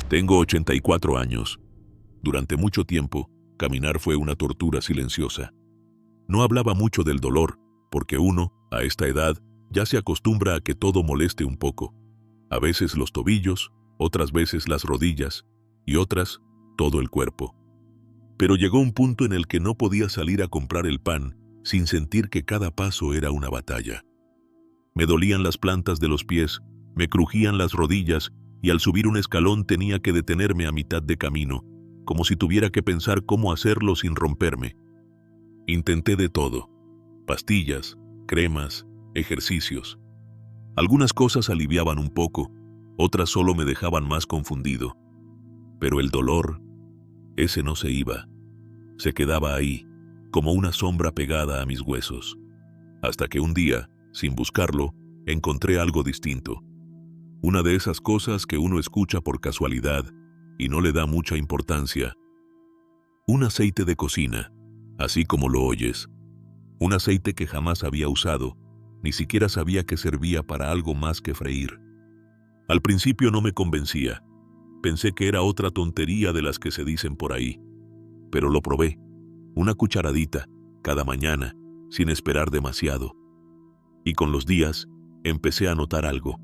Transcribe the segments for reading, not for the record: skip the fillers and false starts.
Tengo 84 años. Durante mucho tiempo, caminar fue una tortura silenciosa. No hablaba mucho del dolor, porque uno, a esta edad, ya se acostumbra a que todo moleste un poco. A veces los tobillos, otras veces las rodillas, y otras, todo el cuerpo. Pero llegó un punto en el que no podía salir a comprar el pan sin sentir que cada paso era una batalla. Me dolían las plantas de los pies, me crujían las rodillas, y al subir un escalón tenía que detenerme a mitad de camino, como si tuviera que pensar cómo hacerlo sin romperme. Intenté de todo: pastillas, cremas, ejercicios. Algunas cosas aliviaban un poco, otras solo me dejaban más confundido. Pero el dolor, ese no se iba. Se quedaba ahí, como una sombra pegada a mis huesos. Hasta que un día, sin buscarlo, encontré algo distinto. Una de esas cosas que uno escucha por casualidad y no le da mucha importancia. Un aceite de cocina, así como lo oyes. Un aceite que jamás había usado, ni siquiera sabía que servía para algo más que freír. Al principio no me convencía. Pensé que era otra tontería de las que se dicen por ahí. Pero lo probé, una cucharadita, cada mañana, sin esperar demasiado. Y con los días, empecé a notar algo.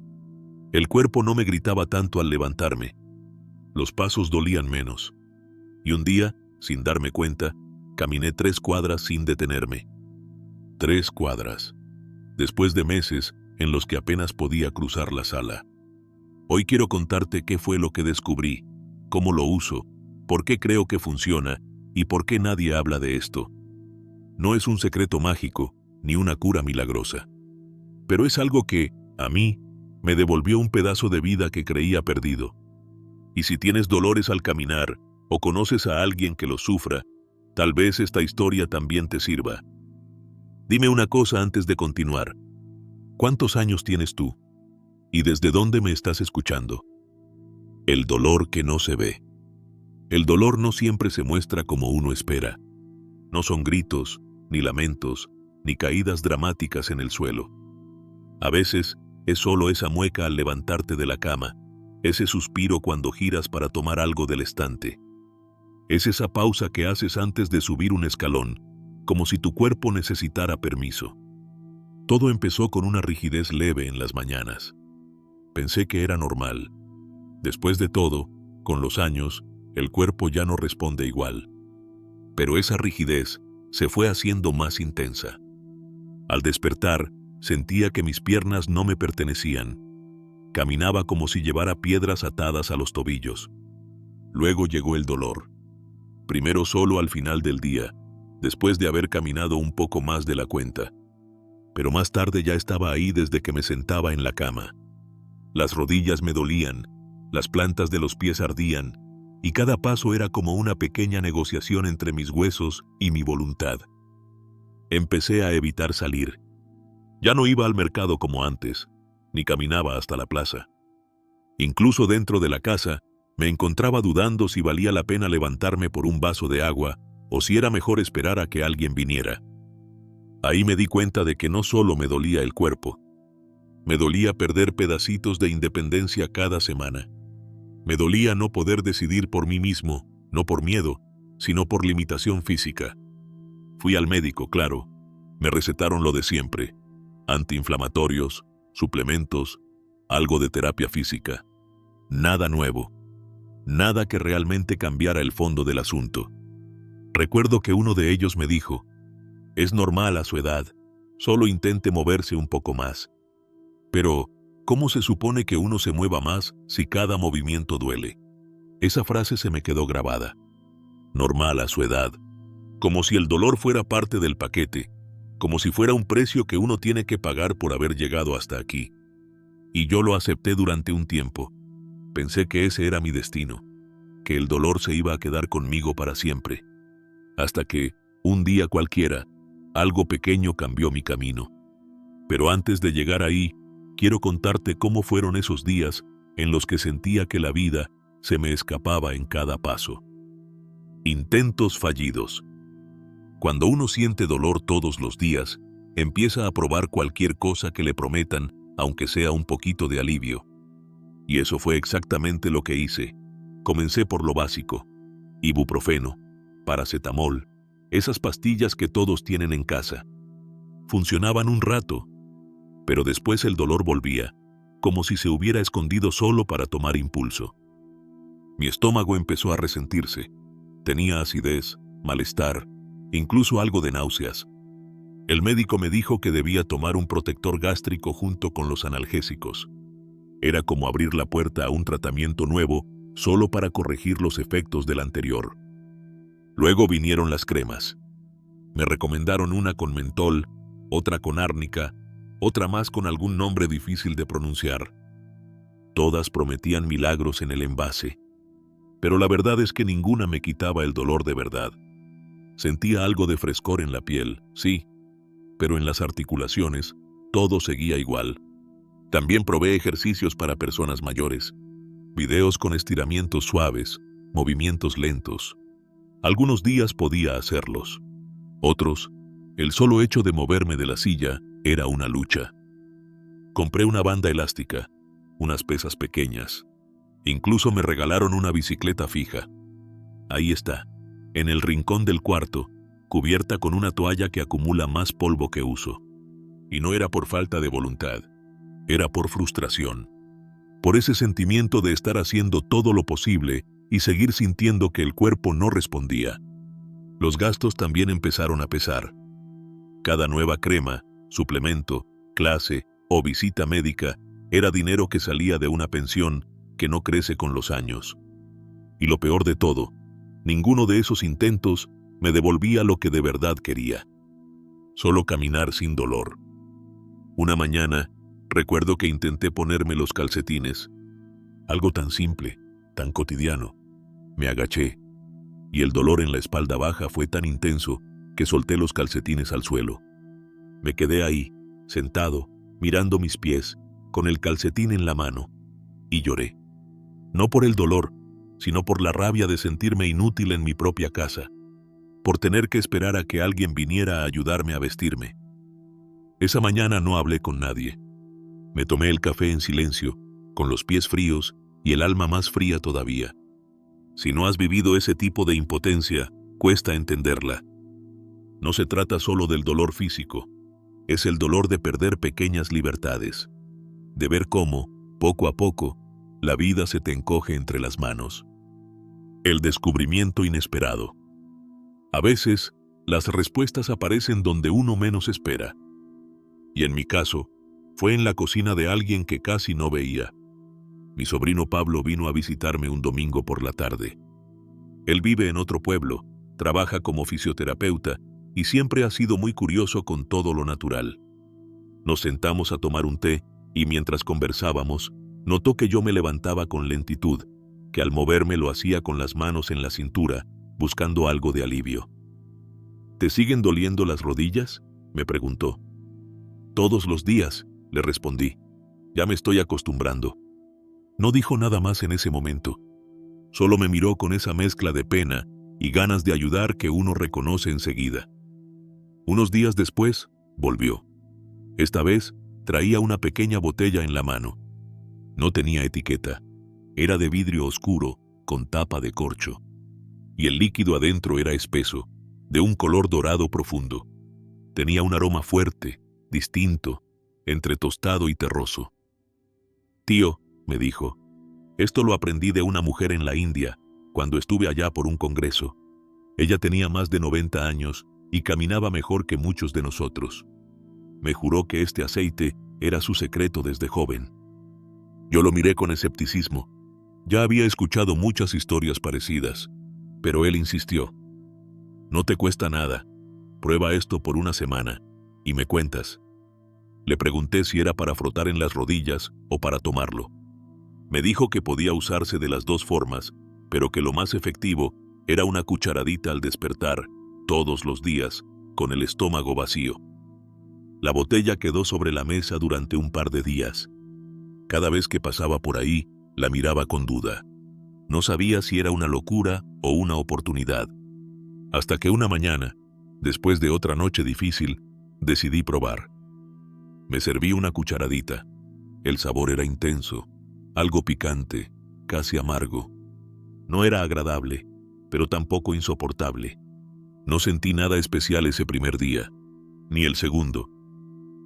El cuerpo no me gritaba tanto al levantarme. Los pasos dolían menos. Y un día, sin darme cuenta, caminé 3 cuadras sin detenerme. 3 cuadras. Después de meses en los que apenas podía cruzar la sala. Hoy quiero contarte qué fue lo que descubrí, cómo lo uso, por qué creo que funciona y por qué nadie habla de esto. No es un secreto mágico, ni una cura milagrosa. Pero es algo que, a mí, me devolvió un pedazo de vida que creía perdido. Y si tienes dolores al caminar, o conoces a alguien que los sufra, tal vez esta historia también te sirva. Dime una cosa antes de continuar. ¿Cuántos años tienes tú? ¿Y desde dónde me estás escuchando? El dolor que no se ve. El dolor no siempre se muestra como uno espera. No son gritos, ni lamentos, ni caídas dramáticas en el suelo. A veces es solo esa mueca al levantarte de la cama, ese suspiro cuando giras para tomar algo del estante. Es esa pausa que haces antes de subir un escalón, como si tu cuerpo necesitara permiso. Todo empezó con una rigidez leve en las mañanas. Pensé que era normal. Después de todo, con los años, el cuerpo ya no responde igual. Pero esa rigidez se fue haciendo más intensa. Al despertar, sentía que mis piernas no me pertenecían. Caminaba como si llevara piedras atadas a los tobillos. Luego llegó el dolor. Primero solo al final del día, después de haber caminado un poco más de la cuenta. Pero más tarde ya estaba ahí desde que me sentaba en la cama. Las rodillas me dolían, las plantas de los pies ardían, y cada paso era como una pequeña negociación entre mis huesos y mi voluntad. Empecé a evitar salir. Ya no iba al mercado como antes, ni caminaba hasta la plaza. Incluso dentro de la casa, me encontraba dudando si valía la pena levantarme por un vaso de agua o si era mejor esperar a que alguien viniera. Ahí me di cuenta de que no solo me dolía el cuerpo. Me dolía perder pedacitos de independencia cada semana. Me dolía no poder decidir por mí mismo, no por miedo, sino por limitación física. Fui al médico, claro. Me recetaron lo de siempre: antiinflamatorios, suplementos, algo de terapia física. Nada nuevo. Nada que realmente cambiara el fondo del asunto. Recuerdo que uno de ellos me dijo: es normal a su edad, solo intente moverse un poco más. Pero, ¿cómo se supone que uno se mueva más si cada movimiento duele? Esa frase se me quedó grabada. Normal a su edad. Como si el dolor fuera parte del paquete, como si fuera un precio que uno tiene que pagar por haber llegado hasta aquí. Y yo lo acepté durante un tiempo. Pensé que ese era mi destino, que el dolor se iba a quedar conmigo para siempre. Hasta que, un día cualquiera, algo pequeño cambió mi camino. Pero antes de llegar ahí, quiero contarte cómo fueron esos días en los que sentía que la vida se me escapaba en cada paso. Intentos fallidos. Cuando uno siente dolor todos los días, empieza a probar cualquier cosa que le prometan, aunque sea un poquito de alivio. Y eso fue exactamente lo que hice. Comencé por lo básico: ibuprofeno, paracetamol, esas pastillas que todos tienen en casa. Funcionaban un rato, pero después el dolor volvía, como si se hubiera escondido solo para tomar impulso. Mi estómago empezó a resentirse. Tenía acidez, malestar, incluso algo de náuseas. El médico me dijo que debía tomar un protector gástrico junto con los analgésicos. Era como abrir la puerta a un tratamiento nuevo solo para corregir los efectos del anterior. Luego vinieron las cremas. Me recomendaron una con mentol, otra con árnica, otra más con algún nombre difícil de pronunciar. Todas prometían milagros en el envase, pero la verdad es que ninguna me quitaba el dolor de verdad. Sentía algo de frescor en la piel, sí, pero en las articulaciones todo seguía igual. También probé ejercicios para personas mayores, videos con estiramientos suaves, movimientos lentos. Algunos días podía hacerlos. Otros, el solo hecho de moverme de la silla era una lucha. Compré una banda elástica, unas pesas pequeñas. Incluso me regalaron una bicicleta fija. Ahí está, en el rincón del cuarto, cubierta con una toalla que acumula más polvo que uso. Y no era por falta de voluntad, era por frustración. Por ese sentimiento de estar haciendo todo lo posible y seguir sintiendo que el cuerpo no respondía. Los gastos también empezaron a pesar. Cada nueva crema, suplemento, clase o visita médica era dinero que salía de una pensión que no crece con los años. Y lo peor de todo, ninguno de esos intentos me devolvía lo que de verdad quería: solo caminar sin dolor. Una mañana, recuerdo que intenté ponerme los calcetines. Algo tan simple, tan cotidiano. Me agaché, y el dolor en la espalda baja fue tan intenso que solté los calcetines al suelo. Me quedé ahí, sentado, mirando mis pies, con el calcetín en la mano, y lloré. No por el dolor, sino por la rabia de sentirme inútil en mi propia casa, por tener que esperar a que alguien viniera a ayudarme a vestirme. Esa mañana no hablé con nadie. Me tomé el café en silencio, con los pies fríos y el alma más fría todavía. Si no has vivido ese tipo de impotencia, cuesta entenderla. No se trata solo del dolor físico, es el dolor de perder pequeñas libertades, de ver cómo, poco a poco, la vida se te encoge entre las manos. El descubrimiento inesperado. A veces, las respuestas aparecen donde uno menos espera. Y en mi caso, fue en la cocina de alguien que casi no veía. Mi sobrino Pablo vino a visitarme un domingo por la tarde. Él vive en otro pueblo, trabaja como fisioterapeuta y siempre ha sido muy curioso con todo lo natural. Nos sentamos a tomar un té y mientras conversábamos, notó que yo me levantaba con lentitud, que al moverme lo hacía con las manos en la cintura, buscando algo de alivio. ¿Te siguen doliendo las rodillas?, me preguntó. Todos los días, le respondí. Ya me estoy acostumbrando. No dijo nada más en ese momento. Solo me miró con esa mezcla de pena y ganas de ayudar que uno reconoce enseguida. Unos días después, volvió. Esta vez, traía una pequeña botella en la mano. No tenía etiqueta. Era de vidrio oscuro, con tapa de corcho. Y el líquido adentro era espeso, de un color dorado profundo. Tenía un aroma fuerte, distinto, entre tostado y terroso. Tío, me dijo, esto lo aprendí de una mujer en la India, cuando estuve allá por un congreso. Ella tenía más de 90 años y caminaba mejor que muchos de nosotros. Me juró que este aceite era su secreto desde joven. Yo lo miré con escepticismo. Ya había escuchado muchas historias parecidas, pero él insistió. No te cuesta nada. Prueba esto por una semana y me cuentas. Le pregunté si era para frotar en las rodillas o para tomarlo. Me dijo que podía usarse de las dos formas, pero que lo más efectivo era una cucharadita al despertar, todos los días, con el estómago vacío. La botella quedó sobre la mesa durante un par de días. Cada vez que pasaba por ahí, la miraba con duda. No sabía si era una locura o una oportunidad. Hasta que una mañana, después de otra noche difícil, decidí probar. Me serví una cucharadita. El sabor era intenso, algo picante, casi amargo. No era agradable, pero tampoco insoportable. No sentí nada especial ese primer día, ni el segundo.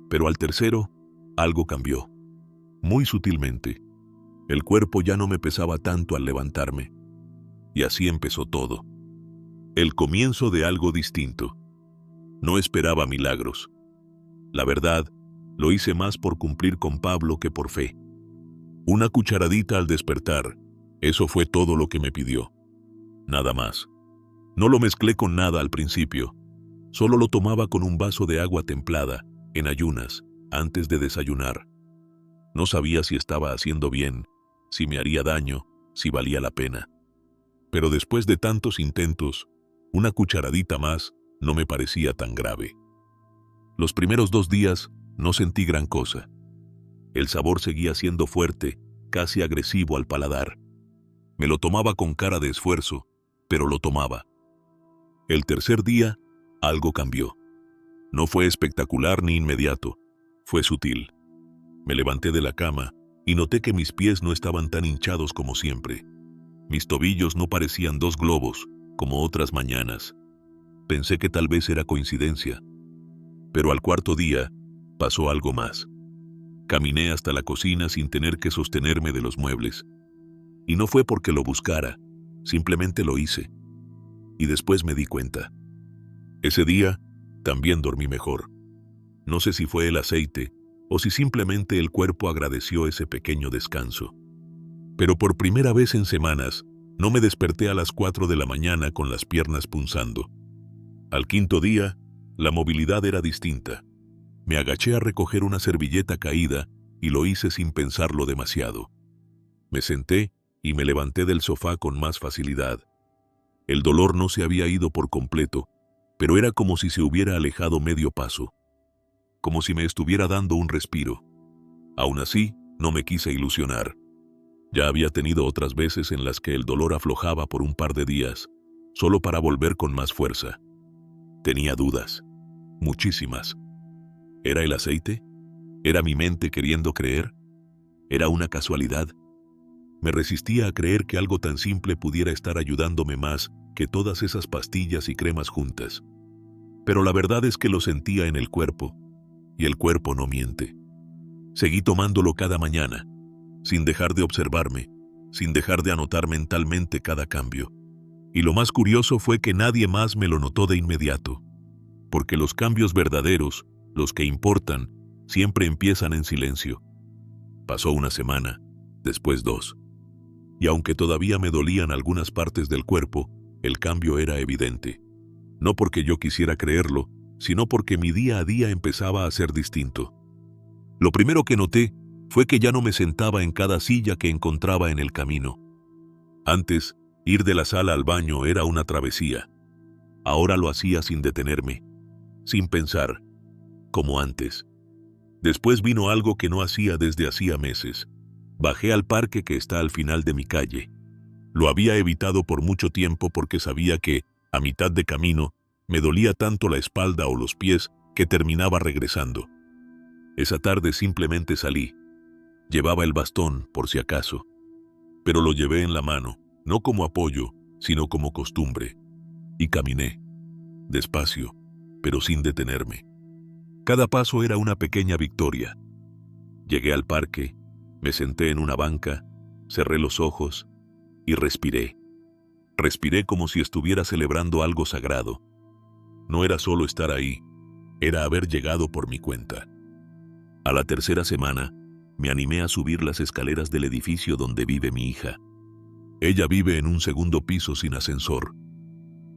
Pero al tercero, algo cambió. Muy sutilmente. El cuerpo ya no me pesaba tanto al levantarme. Y así empezó todo. El comienzo de algo distinto. No esperaba milagros. La verdad, lo hice más por cumplir con Pablo que por fe. Una cucharadita al despertar, eso fue todo lo que me pidió. Nada más. No lo mezclé con nada al principio. Solo lo tomaba con un vaso de agua templada, en ayunas, antes de desayunar. No sabía si estaba haciendo bien, si me haría daño, si valía la pena. Pero después de tantos intentos, una cucharadita más no me parecía tan grave. Los primeros 2 días no sentí gran cosa. El sabor seguía siendo fuerte, casi agresivo al paladar. Me lo tomaba con cara de esfuerzo, pero lo tomaba. El tercer día, algo cambió. No fue espectacular ni inmediato, fue sutil. Me levanté de la cama y noté que mis pies no estaban tan hinchados como siempre. Mis tobillos no parecían 2 globos, como otras mañanas. Pensé que tal vez era coincidencia. Pero al cuarto día, pasó algo más. Caminé hasta la cocina sin tener que sostenerme de los muebles. Y no fue porque lo buscara, simplemente lo hice. Y después me di cuenta. Ese día, también dormí mejor. No sé si fue el aceite, o si simplemente el cuerpo agradeció ese pequeño descanso. Pero por primera vez en semanas, no me desperté a las 4 de la mañana con las piernas punzando. Al quinto día, la movilidad era distinta. Me agaché a recoger una servilleta caída y lo hice sin pensarlo demasiado. Me senté y me levanté del sofá con más facilidad. El dolor no se había ido por completo, pero era como si se hubiera alejado medio paso. Como si me estuviera dando un respiro. Aún así, no me quise ilusionar. Ya había tenido otras veces en las que el dolor aflojaba por un par de días, solo para volver con más fuerza. Tenía dudas, muchísimas. ¿Era el aceite? ¿Era mi mente queriendo creer? ¿Era una casualidad? Me resistía a creer que algo tan simple pudiera estar ayudándome más que todas esas pastillas y cremas juntas. Pero la verdad es que lo sentía en el cuerpo, y el cuerpo no miente. Seguí tomándolo cada mañana, sin dejar de observarme, sin dejar de anotar mentalmente cada cambio. Y lo más curioso fue que nadie más me lo notó de inmediato, porque los cambios verdaderos, los que importan, siempre empiezan en silencio. Pasó una semana, después 2. Y aunque todavía me dolían algunas partes del cuerpo, el cambio era evidente. No porque yo quisiera creerlo, sino porque mi día a día empezaba a ser distinto. Lo primero que noté fue que ya no me sentaba en cada silla que encontraba en el camino. Antes, ir de la sala al baño era una travesía. Ahora lo hacía sin detenerme, sin pensar, como antes. Después vino algo que no hacía desde hacía meses. Bajé al parque que está al final de mi calle. Lo había evitado por mucho tiempo porque sabía que, a mitad de camino, me dolía tanto la espalda o los pies que terminaba regresando. Esa tarde simplemente salí. Llevaba el bastón, por si acaso. Pero lo llevé en la mano, no como apoyo, sino como costumbre. Y caminé. Despacio, pero sin detenerme. Cada paso era una pequeña victoria. Llegué al parque, me senté en una banca, cerré los ojos y respiré. Respiré como si estuviera celebrando algo sagrado. No era solo estar ahí, era haber llegado por mi cuenta. A la tercera semana, me animé a subir las escaleras del edificio donde vive mi hija. Ella vive en un segundo piso sin ascensor.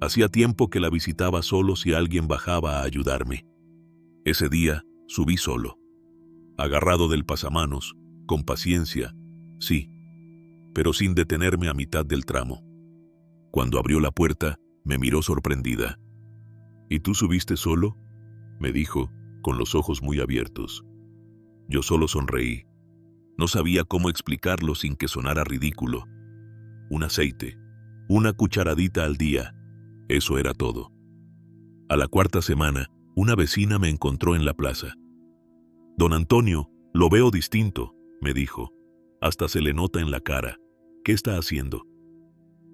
Hacía tiempo que la visitaba solo si alguien bajaba a ayudarme. Ese día, subí solo. Agarrado del pasamanos, con paciencia, sí, pero sin detenerme a mitad del tramo. Cuando abrió la puerta, me miró sorprendida. ¿Y tú subiste solo?, me dijo, con los ojos muy abiertos. Yo solo sonreí. No sabía cómo explicarlo sin que sonara ridículo. Un aceite, una cucharadita al día, eso era todo. A la cuarta semana, una vecina me encontró en la plaza. «Don Antonio, lo veo distinto», me dijo. «Hasta se le nota en la cara. ¿Qué está haciendo?».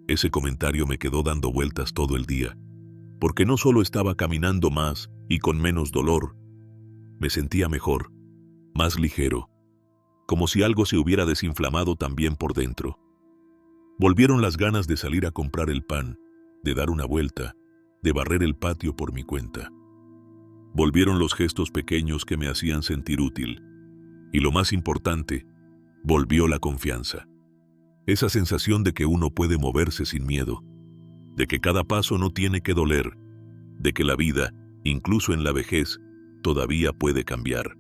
Ese comentario me quedó dando vueltas todo el día, porque no solo estaba caminando más y con menos dolor, me sentía mejor, más ligero, como si algo se hubiera desinflamado también por dentro. Volvieron las ganas de salir a comprar el pan, de dar una vuelta, de barrer el patio por mi cuenta. Volvieron los gestos pequeños que me hacían sentir útil. Y lo más importante, volvió la confianza. Esa sensación de que uno puede moverse sin miedo, de que cada paso no tiene que doler, de que la vida, incluso en la vejez, todavía puede cambiar.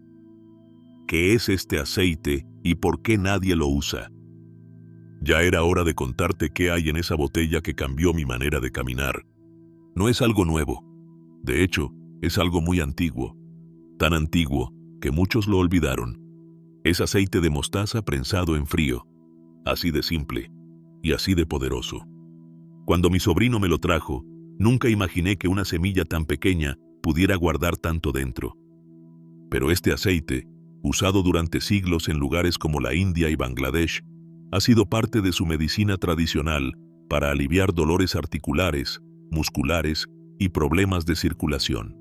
¿Qué es este aceite y por qué nadie lo usa? Ya era hora de contarte qué hay en esa botella que cambió mi manera de caminar. No es algo nuevo. De hecho, es algo muy antiguo. Tan antiguo que muchos lo olvidaron. Es aceite de mostaza prensado en frío. Así de simple y así de poderoso. Cuando mi sobrino me lo trajo, nunca imaginé que una semilla tan pequeña pudiera guardar tanto dentro. Pero este aceite, usado durante siglos en lugares como la India y Bangladesh, ha sido parte de su medicina tradicional para aliviar dolores articulares, musculares y problemas de circulación.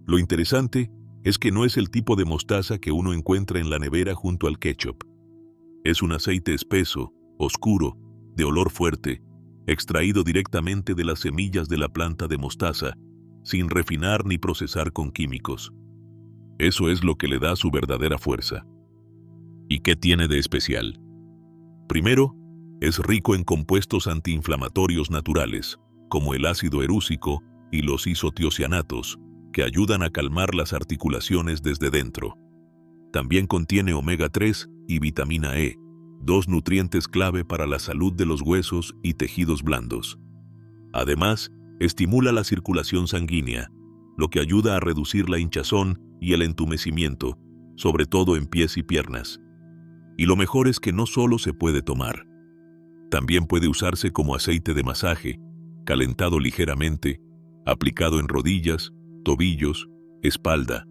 Lo interesante es que no es el tipo de mostaza que uno encuentra en la nevera junto al ketchup. Es un aceite espeso, oscuro, de olor fuerte, extraído directamente de las semillas de la planta de mostaza, sin refinar ni procesar con químicos. Eso es lo que le da su verdadera fuerza. ¿Y qué tiene de especial? Primero, es rico en compuestos antiinflamatorios naturales, como el ácido erúsico y los isotiocianatos, que ayudan a calmar las articulaciones desde dentro. También contiene omega 3 y vitamina E, dos nutrientes clave para la salud de los huesos y tejidos blandos. Además, estimula la circulación sanguínea, lo que ayuda a reducir la hinchazón y el entumecimiento, sobre todo en pies y piernas. Y lo mejor es que no solo se puede tomar. También puede usarse como aceite de masaje, calentado ligeramente, aplicado en rodillas, tobillos, espalda.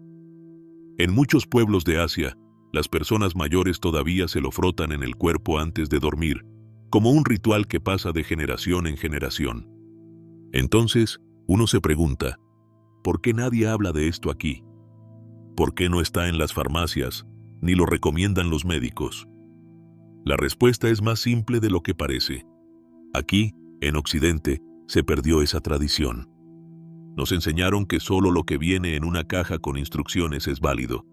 En muchos pueblos de Asia, las personas mayores todavía se lo frotan en el cuerpo antes de dormir, como un ritual que pasa de generación en generación. Entonces, uno se pregunta, ¿por qué nadie habla de esto aquí? ¿Por qué no está en las farmacias, ni lo recomiendan los médicos? La respuesta es más simple de lo que parece. Aquí, en Occidente, se perdió esa tradición. Nos enseñaron que solo lo que viene en una caja con instrucciones es válido,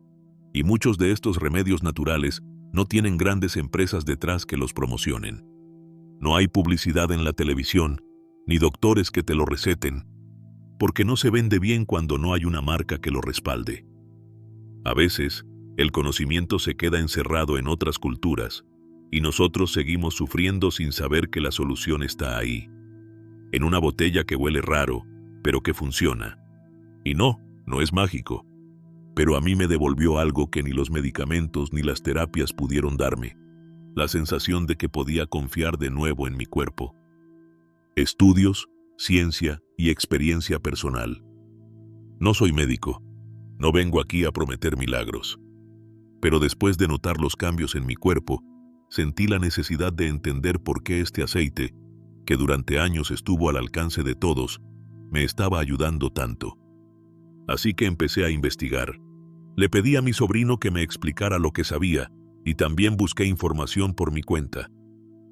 y muchos de estos remedios naturales no tienen grandes empresas detrás que los promocionen. No hay publicidad en la televisión, ni doctores que te lo receten, porque no se vende bien cuando no hay una marca que lo respalde. A veces, el conocimiento se queda encerrado en otras culturas, y nosotros seguimos sufriendo sin saber que la solución está ahí, en una botella que huele raro, pero que funciona. Y no es mágico, pero a mí me devolvió algo que ni los medicamentos ni las terapias pudieron darme, la sensación de que podía confiar de nuevo en mi cuerpo. Estudios, ciencia y experiencia personal. No soy médico, no vengo aquí a prometer milagros, pero después de notar los cambios en mi cuerpo, sentí la necesidad de entender por qué este aceite, que durante años estuvo al alcance de todos, me estaba ayudando tanto. Así que empecé a investigar. Le pedí a mi sobrino que me explicara lo que sabía y también busqué información por mi cuenta.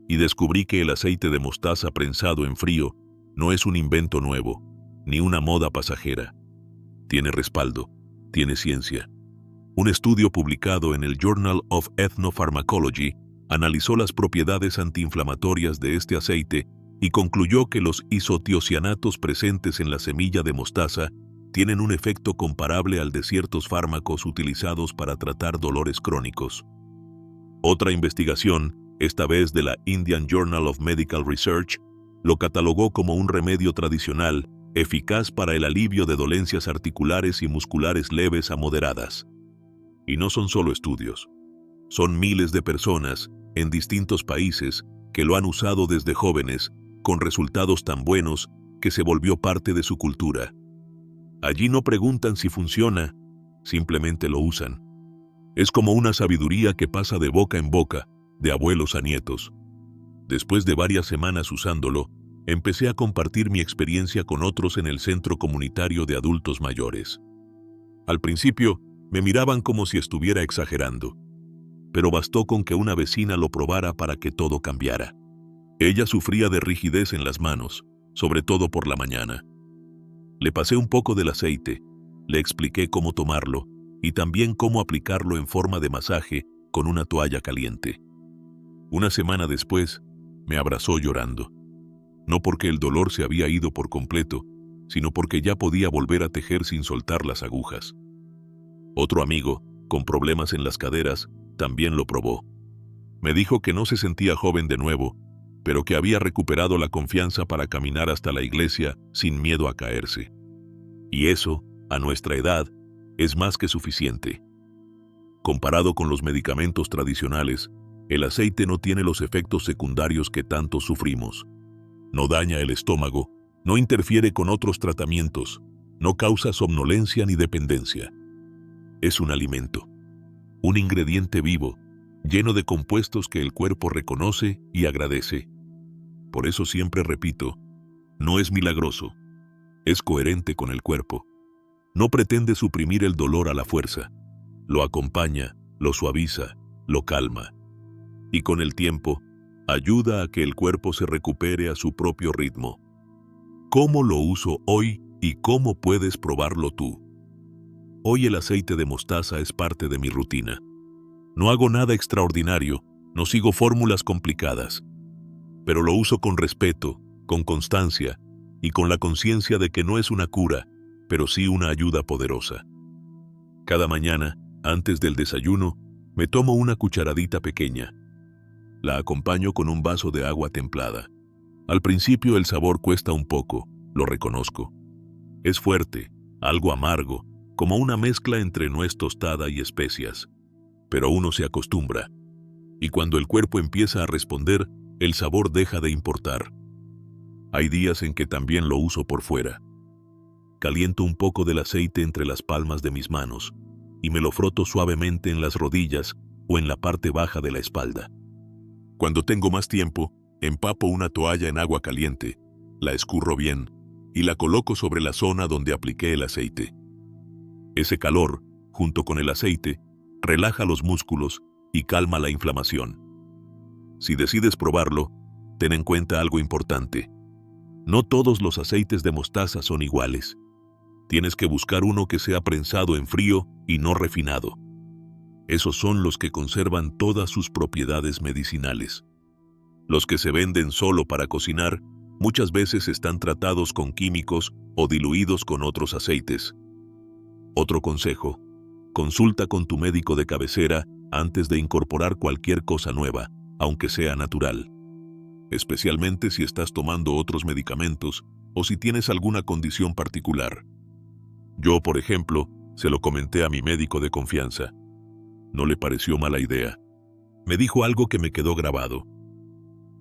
Y descubrí que el aceite de mostaza prensado en frío no es un invento nuevo, ni una moda pasajera. Tiene respaldo, tiene ciencia. Un estudio publicado en el Journal of Ethnopharmacology analizó las propiedades antiinflamatorias de este aceite y concluyó que los isotiocianatos presentes en la semilla de mostaza tienen un efecto comparable al de ciertos fármacos utilizados para tratar dolores crónicos. Otra investigación, esta vez de la Indian Journal of Medical Research, lo catalogó como un remedio tradicional eficaz para el alivio de dolencias articulares y musculares leves a moderadas. Y no son solo estudios. Son miles de personas en distintos países que lo han usado desde jóvenes, con resultados tan buenos que se volvió parte de su cultura. Allí no preguntan si funciona, simplemente lo usan. Es como una sabiduría que pasa de boca en boca, de abuelos a nietos. Después de varias semanas usándolo, empecé a compartir mi experiencia con otros en el centro comunitario de adultos mayores. Al principio, me miraban como si estuviera exagerando, pero bastó con que una vecina lo probara para que todo cambiara. Ella sufría de rigidez en las manos, sobre todo por la mañana. Le pasé un poco del aceite, le expliqué cómo tomarlo y también cómo aplicarlo en forma de masaje con una toalla caliente. Una semana después, me abrazó llorando. No porque el dolor se había ido por completo, sino porque ya podía volver a tejer sin soltar las agujas. Otro amigo, con problemas en las caderas, también lo probó. Me dijo que no se sentía joven de nuevo, pero que había recuperado la confianza para caminar hasta la iglesia sin miedo a caerse. Y eso, a nuestra edad, es más que suficiente. Comparado con los medicamentos tradicionales, el aceite no tiene los efectos secundarios que tanto sufrimos. No daña el estómago, no interfiere con otros tratamientos, no causa somnolencia ni dependencia. Es un alimento, un ingrediente vivo, lleno de compuestos que el cuerpo reconoce y agradece. Por eso siempre repito, no es milagroso, es coherente con el cuerpo. No pretende suprimir el dolor a la fuerza, lo acompaña, lo suaviza, lo calma. Y con el tiempo, ayuda a que el cuerpo se recupere a su propio ritmo. ¿Cómo lo uso hoy y cómo puedes probarlo tú? Hoy el aceite de mostaza es parte de mi rutina. No hago nada extraordinario, no sigo fórmulas complicadas, pero lo uso con respeto, con constancia y con la conciencia de que no es una cura, pero sí una ayuda poderosa. Cada mañana, antes del desayuno, me tomo una cucharadita pequeña. La acompaño con un vaso de agua templada. Al principio el sabor cuesta un poco, lo reconozco. Es fuerte, algo amargo, como una mezcla entre nuez tostada y especias. Pero uno se acostumbra. Y cuando el cuerpo empieza a responder, el sabor deja de importar. Hay días en que también lo uso por fuera. Caliento un poco del aceite entre las palmas de mis manos y me lo froto suavemente en las rodillas o en la parte baja de la espalda. Cuando tengo más tiempo, empapo una toalla en agua caliente, la escurro bien y la coloco sobre la zona donde apliqué el aceite. Ese calor, junto con el aceite, relaja los músculos y calma la inflamación. Si decides probarlo, ten en cuenta algo importante. No todos los aceites de mostaza son iguales. Tienes que buscar uno que sea prensado en frío y no refinado. Esos son los que conservan todas sus propiedades medicinales. Los que se venden solo para cocinar muchas veces están tratados con químicos o diluidos con otros aceites. Otro consejo: consulta con tu médico de cabecera antes de incorporar cualquier cosa nueva, aunque sea natural. Especialmente si estás tomando otros medicamentos o si tienes alguna condición particular. Yo, por ejemplo, se lo comenté a mi médico de confianza. No le pareció mala idea. Me dijo algo que me quedó grabado.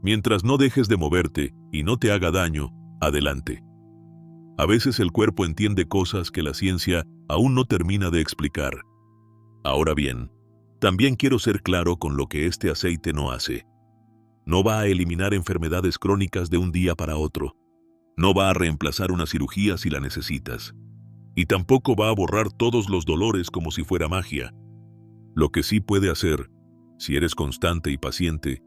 Mientras no dejes de moverte y no te haga daño, adelante. A veces el cuerpo entiende cosas que la ciencia aún no termina de explicar. Ahora bien, también quiero ser claro con lo que este aceite no hace. No va a eliminar enfermedades crónicas de un día para otro. No va a reemplazar una cirugía si la necesitas. Y tampoco va a borrar todos los dolores como si fuera magia. Lo que sí puede hacer, si eres constante y paciente,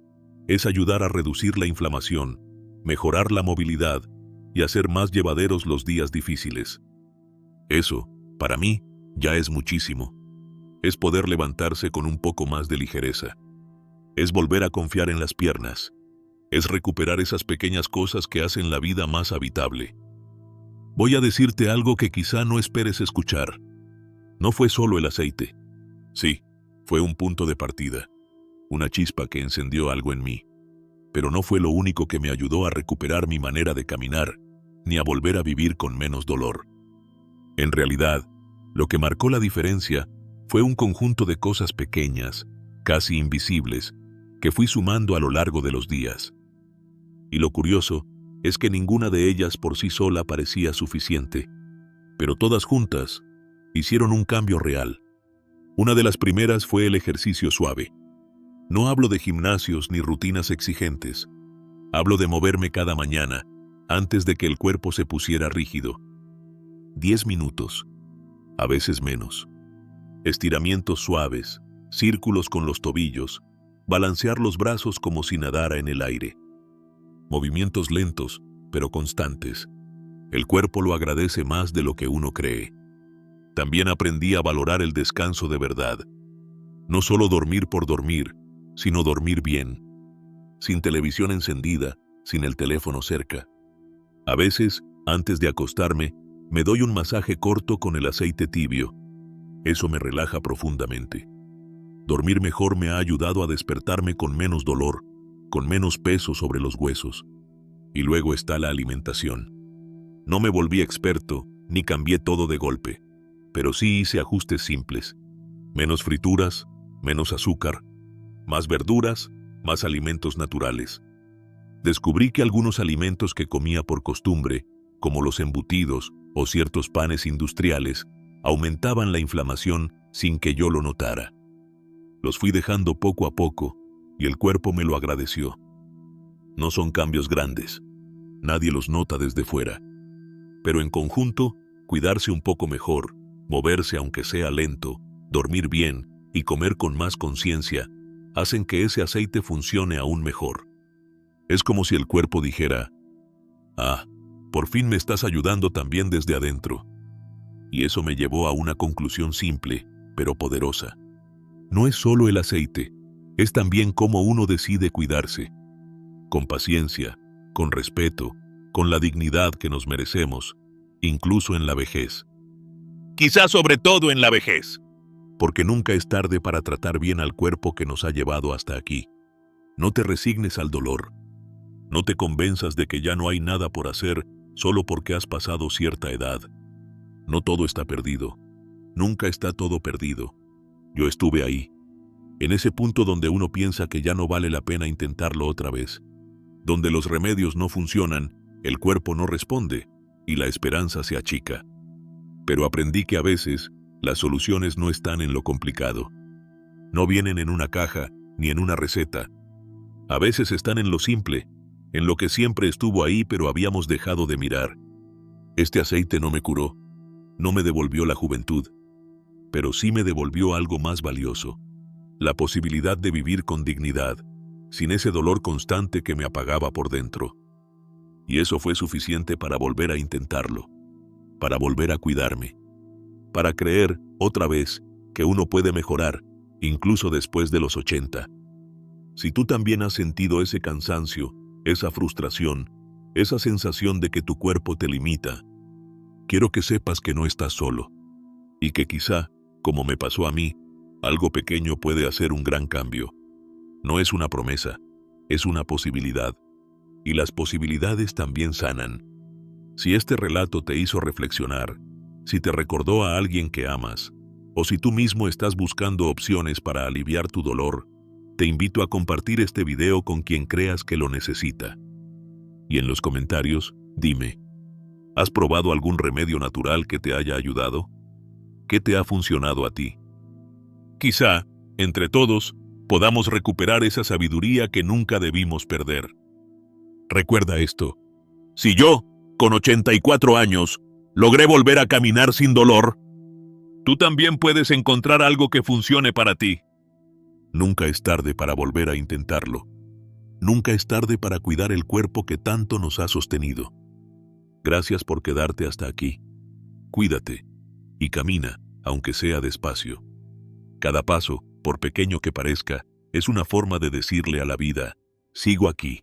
es ayudar a reducir la inflamación, mejorar la movilidad y hacer más llevaderos los días difíciles. Eso, para mí, ya es muchísimo. Es poder levantarse con un poco más de ligereza. Es volver a confiar en las piernas. Es recuperar esas pequeñas cosas que hacen la vida más habitable. Voy a decirte algo que quizá no esperes escuchar. No fue solo el aceite. Sí, fue un punto de partida, una chispa que encendió algo en mí. Pero no fue lo único que me ayudó a recuperar mi manera de caminar, ni a volver a vivir con menos dolor. En realidad, lo que marcó la diferencia fue un conjunto de cosas pequeñas, casi invisibles, que fui sumando a lo largo de los días. Y lo curioso es que ninguna de ellas por sí sola parecía suficiente, pero todas juntas hicieron un cambio real. Una de las primeras fue el ejercicio suave. No hablo de gimnasios ni rutinas exigentes, Hablo de moverme cada mañana, antes de que el cuerpo se pusiera rígido. 10 minutos, a veces menos. Estiramientos suaves, círculos con los tobillos, balancear los brazos como si nadara en el aire. Movimientos lentos, pero constantes. El cuerpo lo agradece más de lo que uno cree. También aprendí a valorar el descanso de verdad. No solo dormir por dormir, sino dormir bien. Sin televisión encendida, sin el teléfono cerca. A veces, antes de acostarme, me doy un masaje corto con el aceite tibio. Eso me relaja profundamente. Dormir mejor me ha ayudado a despertarme con menos dolor, con menos peso sobre los huesos. Y luego está la alimentación. No me volví experto, ni cambié todo de golpe, pero sí hice ajustes simples. Menos frituras, menos azúcar, más verduras, más alimentos naturales. Descubrí que algunos alimentos que comía por costumbre, como los embutidos o ciertos panes industriales, aumentaban la inflamación sin que yo lo notara. Los fui dejando poco a poco y el cuerpo me lo agradeció. No son cambios grandes. Nadie los nota desde fuera. Pero en conjunto, cuidarse un poco mejor, moverse aunque sea lento, dormir bien y comer con más conciencia, hacen que ese aceite funcione aún mejor. Es como si el cuerpo dijera, «Ah, por fin me estás ayudando también desde adentro». Y eso me llevó a una conclusión simple, pero poderosa. No es solo el aceite, es también cómo uno decide cuidarse. Con paciencia, con respeto, con la dignidad que nos merecemos, incluso en la vejez. Quizás sobre todo en la vejez. Porque nunca es tarde para tratar bien al cuerpo que nos ha llevado hasta aquí. No te resignes al dolor. No te convenzas de que ya no hay nada por hacer solo porque has pasado cierta edad. No todo está perdido. Nunca está todo perdido. Yo estuve ahí. En ese punto donde uno piensa que ya no vale la pena intentarlo otra vez. Donde los remedios no funcionan, el cuerpo no responde y la esperanza se achica. Pero aprendí que a veces las soluciones no están en lo complicado. No vienen en una caja ni en una receta. A veces están en lo simple, en lo que siempre estuvo ahí pero habíamos dejado de mirar. Este aceite no me curó, no me devolvió la juventud, pero sí me devolvió algo más valioso. La posibilidad de vivir con dignidad, sin ese dolor constante que me apagaba por dentro. Y eso fue suficiente para volver a intentarlo, para volver a cuidarme, para creer, otra vez, que uno puede mejorar, incluso después de los 80. Si tú también has sentido ese cansancio, esa frustración, esa sensación de que tu cuerpo te limita, quiero que sepas que no estás solo, y que quizá, como me pasó a mí, algo pequeño puede hacer un gran cambio. No es una promesa, es una posibilidad, y las posibilidades también sanan. Si este relato te hizo reflexionar, si te recordó a alguien que amas, o si tú mismo estás buscando opciones para aliviar tu dolor, te invito a compartir este video con quien creas que lo necesita. Y en los comentarios, dime, ¿has probado algún remedio natural que te haya ayudado? ¿Qué te ha funcionado a ti? Quizá, entre todos, podamos recuperar esa sabiduría que nunca debimos perder. Recuerda esto. Si yo, con 84 años, logré volver a caminar sin dolor, tú también puedes encontrar algo que funcione para ti. Nunca es tarde para volver a intentarlo. Nunca es tarde para cuidar el cuerpo que tanto nos ha sostenido. Gracias por quedarte hasta aquí. Cuídate y camina, aunque sea despacio. Cada paso, por pequeño que parezca, es una forma de decirle a la vida, sigo aquí.